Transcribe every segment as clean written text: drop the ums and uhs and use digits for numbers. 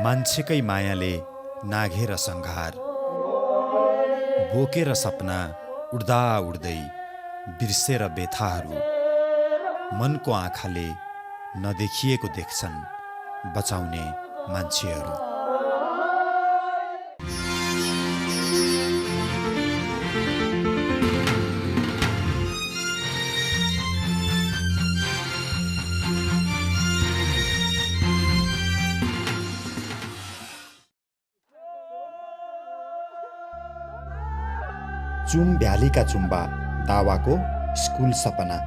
मान्छेकै मायाले नाघेर सङ्घार, बोकेर सपना उड्दा उड्दै बिर्सेर बेथाहरू, मनको आँखाले नदेखिएको देख्छन् बचाउने मान्छेहरू। चुम भ्यालीका चुम्बा दावाको स्कुल सपना।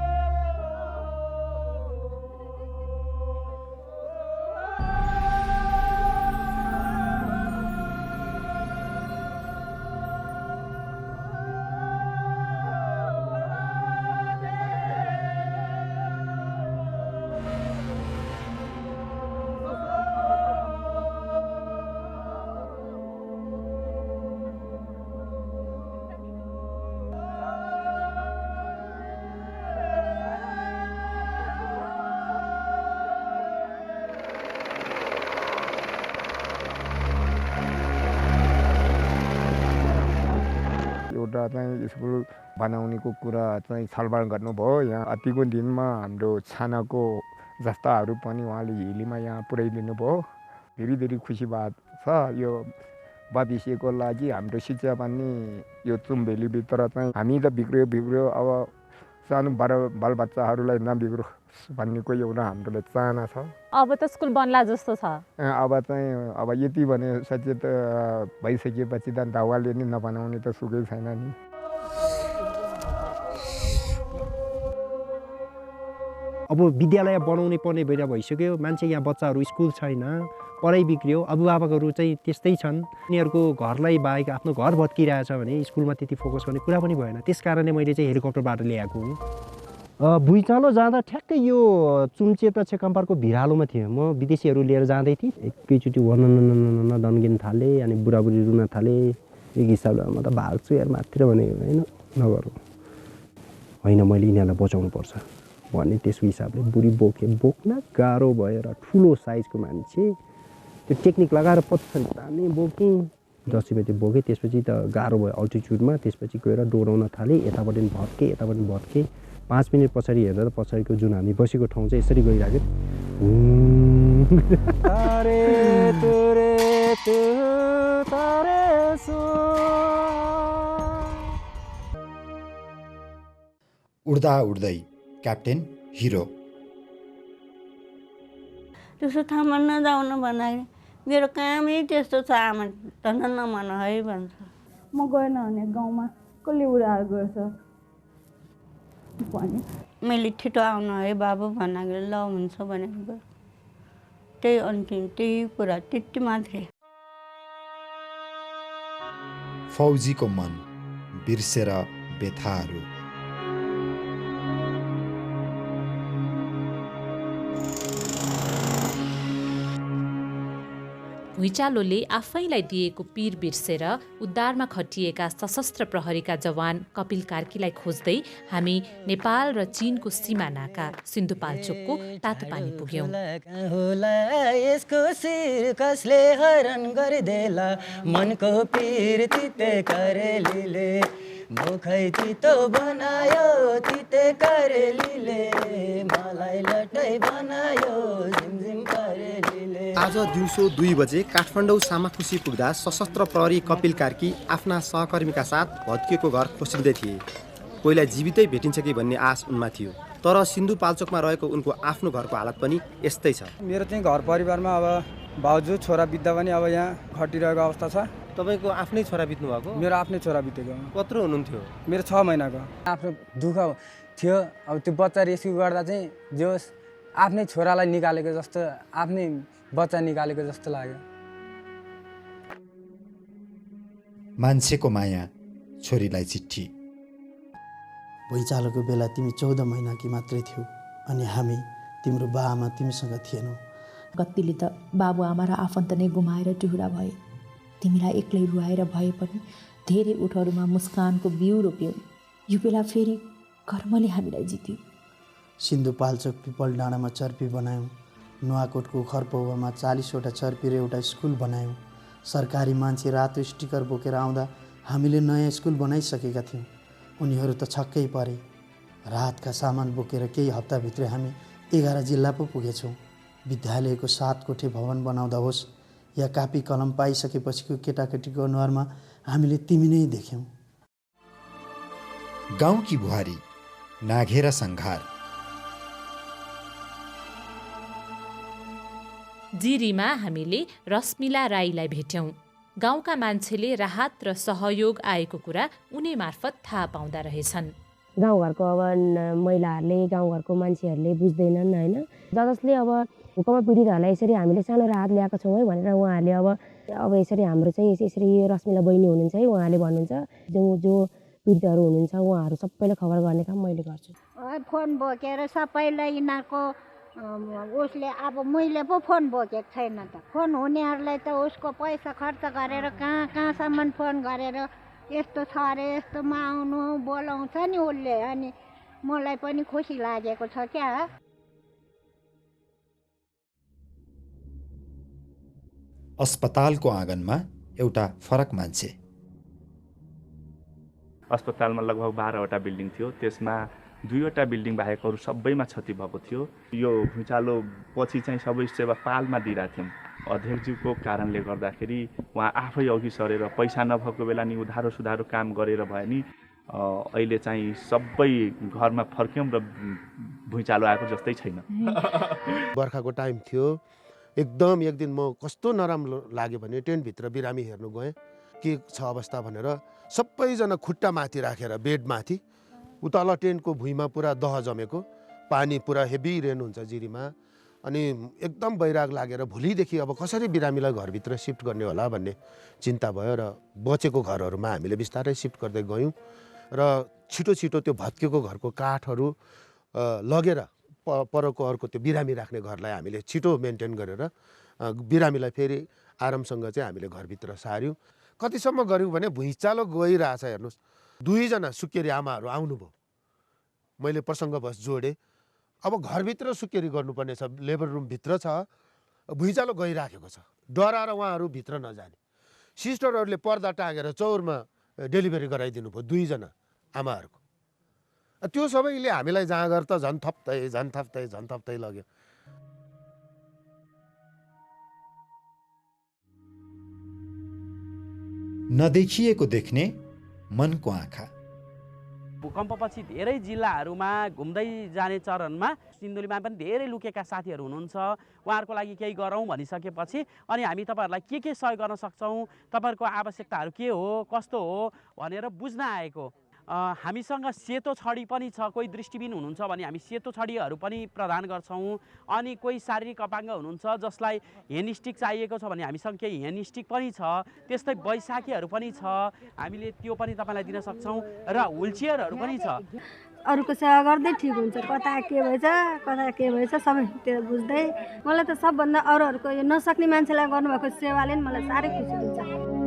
एउटा चाहिँ स्कुल बनाउनेको कुरा चाहिँ छलफल गर्नुभयो। यहाँ अतिको दिनमा हाम्रो छानाको जस्ताहरू पनि उहाँले हिलीमा यहाँ पुर्याइदिनु भयो। धेरै धेरै खुसी भएको छ। यो भविष्यको लागि हाम्रो शिक्षा पनि यो चुम्बेलीभित्र चाहिँ हामी त बिग्रियो अब सानो बालबच्चाहरूलाई नबिग्रोस् भन्नेको एउटा हाम्रो चाहना छ। अब त स्कुल बन्ला जस्तो छ। अब यति भने सचेत भइसकेपछि त दावाले नि नबनाउने त सुकै छैन नि। अब विद्यालय बनाउनै पर्ने बेला भइसक्यो। मान्छे यहाँ बच्चाहरू स्कुल छैन, पढाइ बिग्रियो, अभिभावकहरू चाहिँ त्यस्तै छन्। उनीहरूको घरलाई बाहेक आफ्नो घर भत्किरहेछ भने स्कुलमा त्यति फोकस गर्ने कुरा पनि भएन। त्यस कारणले मैले चाहिँ हेलिकप्टरबाट ल्याएको हुँ। भुइँचालो जाँदा ठ्याक्कै यो चुम्चेता छेकम्पारको भिरालोमा थियो। म विदेशीहरू लिएर जाँदै थिएँ। एकैचोटि वर्णन दन्किन थालेँ, अनि बुढाबुढी रुन थालेँ। एक हिसाबले म त भाग्छु यार माथितिर भने होइन नगरौँ, होइन मैले यिनीहरूलाई बचाउनुपर्छ भन्ने त्यसको हिसाबले बुढी बोक्न गाह्रो भएर ठुलो साइजको मान्छे त्यो टेक्निक लगाएर पछाडि ताने बोकेँ। 10 बजे बोकेँ। त्यसपछि त गाह्रो भयो अल्टिच्युडमा। त्यसपछि गएर डोराउन थालेँ। यताबाट भत्केँ। 5 मिनट पछाडि हेर्दा त पछाडिको जुन हामी बसेको ठाउँ चाहिँ यसरी गइरहेको उड्दा उड्दै क्याप्टेन हिरो। त्यसो ठाउँमा नजाउन भन्दाखेरि मेरो कामै त्यस्तो छ, आमा धन्न नमान है भन्छ। म गएन भने गाउँमा कसले उडाएर गएछ भने मैले छिटो आउनु है बाबु भन्दाखेरि ल हुन्छ भनेको त्यही अन्तिम त्यही कुरा त्यति मात्रै। फौजीको मन बिर्सेर बेथाहरू। भुइँचालोले आफैलाई दिएको पीर बिर्सेर उद्धारमा खटिएका सशस्त्र प्रहरीका जवान कपिल कार्कीलाई खोज्दै हामी नेपाल र चीनको सिमानाका सिन्धुपाल्चोकको तातोपानी पुग्यौं। यसको शिर कसले हरण गरिदेला, मनको पीर तिते करेलीले, मुखै तितो बनायो तिते करेलीले, मलाई लटै बनायो झिमझिम करेलीले। आज दिउँसो 2 बजे काठमाडौँ सामाखुसी पुग्दा सशस्त्र प्रहरी कपिल कार्की आफ्ना सहकर्मीका साथ भत्किएको घर खोसिँदै थिए। कोहीलाई जीवितै भेटिन्छ कि भन्ने आश उनमा थियो। तर सिन्धुपाल्चोकमा रहेको उनको आफ्नो घरको हालत पनि यस्तै छ। मेरो चाहिँ घर परिवारमा अब भाउजू छोरा बित्दा पनि अब यहाँ खटिरहेको अवस्था छ। तपाईँको आफ्नै छोरा बित्नु भएको? मेरो आफ्नै छोरा बितेको। कत्रो हुनुहुन्थ्यो? मेरो 6 महिनाको। आफ्नो दुःख थियो। अब त्यो बच्चा रेस्क्यु गर्दा चाहिँ जे होस् आफ्नै छोरालाई निकालेको जस्तो, आफ्नै बच्चा निकालेको जस्तो लाग्यो। मान्छेको माया छोरीलाई चिठी। भुइँचालोको बेला तिमी 14 महिनाकी मात्रै थियौ अनि हामी तिम्रो बाआमा तिमीसँग थिएनौ। कतिले त बाबुआमा र आफन्त नै गुमाएर टुहुरा भए। तिमीलाई एक्लै रुवाएर भए पनि धेरै ओठहरूमा मुस्कानको बिउ रोप्यौ। यो बेला फेरि कर्मले हामीलाई जित्यो। सिन्धुपाल्चोक पिपल डाँडामा चर्पी बनायौँ। नुवाकोटको खरपौवामा 40वटा चर्पी र एउटा स्कुल बनायौँ। सरकारी मान्छे रातो स्टिकर बोकेर आउँदा हामीले नयाँ स्कुल बनाइसकेका थियौँ। उनीहरू त छक्कै परे। राहतका सामान बोकेर केही हप्ताभित्रै हामी 11 जिल्ला पो पुगेछौँ। विद्यालयको 7 कोठे भवन बनाउँदा होस् या कापी कलम पाइसकेपछिको केटाकेटीको अनुहारमा हामीले तिमी नै देख्यौँ। गाउँकी बुहारी नाघेर सङ्घार। जिरीमा हामीले रश्मिला राईलाई भेट्यौँ। गाउँका मान्छेले राहत र सहयोग आएको कुरा उनी मार्फत थाहा पाउँदा रहेछन्। गाउँघरको अब महिलाहरूले गाउँघरको मान्छेहरूले बुझ्दैनन् होइन, जसले अब भूकम्प पीडितहरूलाई यसरी हामीले सानो राहत ल्याएका छौँ है भनेर उहाँहरूले अब यसरी हाम्रो चाहिँ यसरी रश्मिला बहिनी हुनुहुन्छ है, उहाँले भन्नुहुन्छ जो पीडितहरू हुनुहुन्छ उहाँहरू सबैलाई खबर गर्ने काम मैले गर्छु। फोन बोकेर सबैलाई यिनीहरूको उसले अब मैले पो फोन बोकेको छैन त। फोन हुनेहरूलाई त उसको पैसा खर्च गरेर कहाँसम्म फोन गरेर यस्तो छ अरे यस्तोमा आउनु बोलाउँछ नि उसले। अनि मलाई पनि खुसी लागेको छ क्या। अस्पतालको आँगनमा एउटा फरक मान्छे। अस्पतालमा लगभग 12वटा बिल्डिङ थियो, त्यसमा 2वटा बिल्डिङ बाहेक अरू सबैमा क्षति भएको थियो। यो भुइँचालो पछि चाहिँ सबै सेवा पालमा दिइरहेको थियौँ। अध्यक्षज्यूको कारणले गर्दाखेरि उहाँ आफै अघि सरेर पैसा नभएको बेला नि उधारो सुधारो काम गरेर भयो नि अहिले चाहिँ सबै घरमा फर्क्यौँ र भुइँचालो आएको जस्तै छैन। बर्खाको टाइम थियो, एकदम एक दिन म कस्तो नराम्रो लाग्यो भने टेन्टभित्र बिरामी हेर्नु गएँ के छ अवस्था भनेर। सबैजना खुट्टा माथि राखेर बेडमाथि, उतल टेन्टको भुइँमा पुरा दह जमेको, पानी पुरा हेभी रेन हुन्छ जिरीमा। अनि एकदम बैराग लागेर भोलिदेखि अब कसरी बिरामीलाई घरभित्र सिफ्ट गर्ने होला भन्ने चिन्ता भयो र बचेको घरहरूमा हामीले बिस्तारै सिफ्ट गर्दै गयौँ र छिटो छिटो त्यो भत्केको घरको काठहरू लगेर परको अर्को त्यो बिरामी राख्ने घरलाई हामीले छिटो मेन्टेन गरेर बिरामीलाई फेरि आरामसँग चाहिँ हामीले घरभित्र सार्यौँ। कतिसम्म गऱ्यौँ भने भुइँचालो गइरहेछ हेर्नुहोस्, 2जना सुकेरी आमाहरू आउनुभयो, मैले प्रसङ्गवश जोडेँ। अब घरभित्र सुकेरी गर्नुपर्ने छ, लेबर रुमभित्र छ, भुइँचालो गइराखेको छ, डराएर उहाँहरू भित्र नजाने। सिस्टरहरूले पर्दा टाँगेर चौरमा डेलिभरी गराइदिनु भयो 2जना आमाहरूको। त्यो सबैले हामीलाई जाँगर त झन् थप्दै लग्यो। नदेखिएको देख्ने मनको आँखा। भूकम्पपछि धेरै जिल्लाहरूमा घुम्दै जाने चरणमा सिन्धुलीमा पनि धेरै लुकेका साथीहरू हुनुहुन्छ। उहाँहरूको लागि केही गरौँ भनिसकेपछि अनि हामी तपाईँहरूलाई के सहयोग गर्न सक्छौँ, तपाईँहरूको आवश्यकताहरू के हो कस्तो हो भनेर बुझ्न आएको। हामीसँग सेतो छडी पनि छ, कोही दृष्टिबिन हुनुहुन्छ भने हामी सेतो छडीहरू पनि प्रदान गर्छौँ। अनि कोही शारीरिक अपाङ्ग हुनुहुन्छ जसलाई हेनिस्टिक चाहिएको छ भने हामीसँग केही हेनिस्टिक पनि छ। त्यस्तै बैशाखीहरू पनि छ, हामीले त्यो पनि तपाईँलाई दिन सक्छौँ र व्हिलचेयरहरू पनि छ। अरूको सेवा गर्दै ठिक हुन्छ, कता के भएछ सबै त्यो बुझ्दै। मलाई त सबभन्दा अरूहरूको यो नसक्ने मान्छेलाई गर्नुभएको सेवाले नि मलाई साह्रै खुसी दिन्छ।